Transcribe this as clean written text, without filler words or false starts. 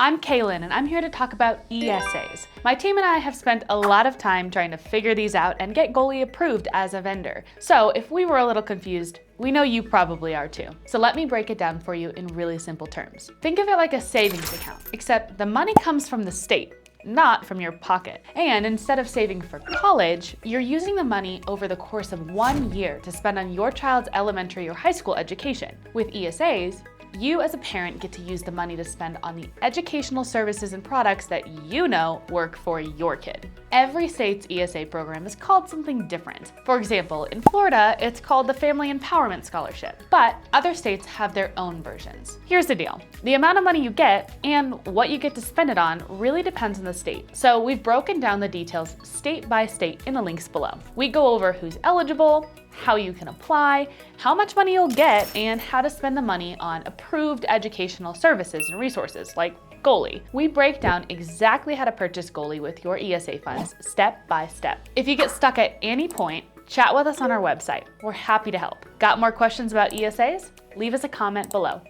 I'm Kaylin, and I'm here to talk about ESAs. My team and I have spent a lot of time trying to figure these out and get Goalie approved as a vendor. So if we were a little confused, we know you probably are too. So let me break it down for you in really simple terms. Think of it like a savings account, except the money comes from the state, not from your pocket. And instead of saving for college, you're using the money over the course of 1 year to spend on your child's elementary or high school education. With ESAs, you as a parent get to use the money to spend on the educational services and products that you know work for your kid. Every state's ESA program is called something different. For example, in Florida, it's called the Family Empowerment Scholarship, but other states have their own versions. Here's the deal. The amount of money you get and what you get to spend it on really depends on the state. So we've broken down the details state by state in the links below. We go over who's eligible, how you can apply, how much money you'll get, and how to spend the money on approved educational services and resources like Goalie. We break down exactly how to purchase Goalie with your ESA funds step by step. If you get stuck at any point, chat with us on our website. We're happy to help. Got more questions about ESAs? Leave us a comment below.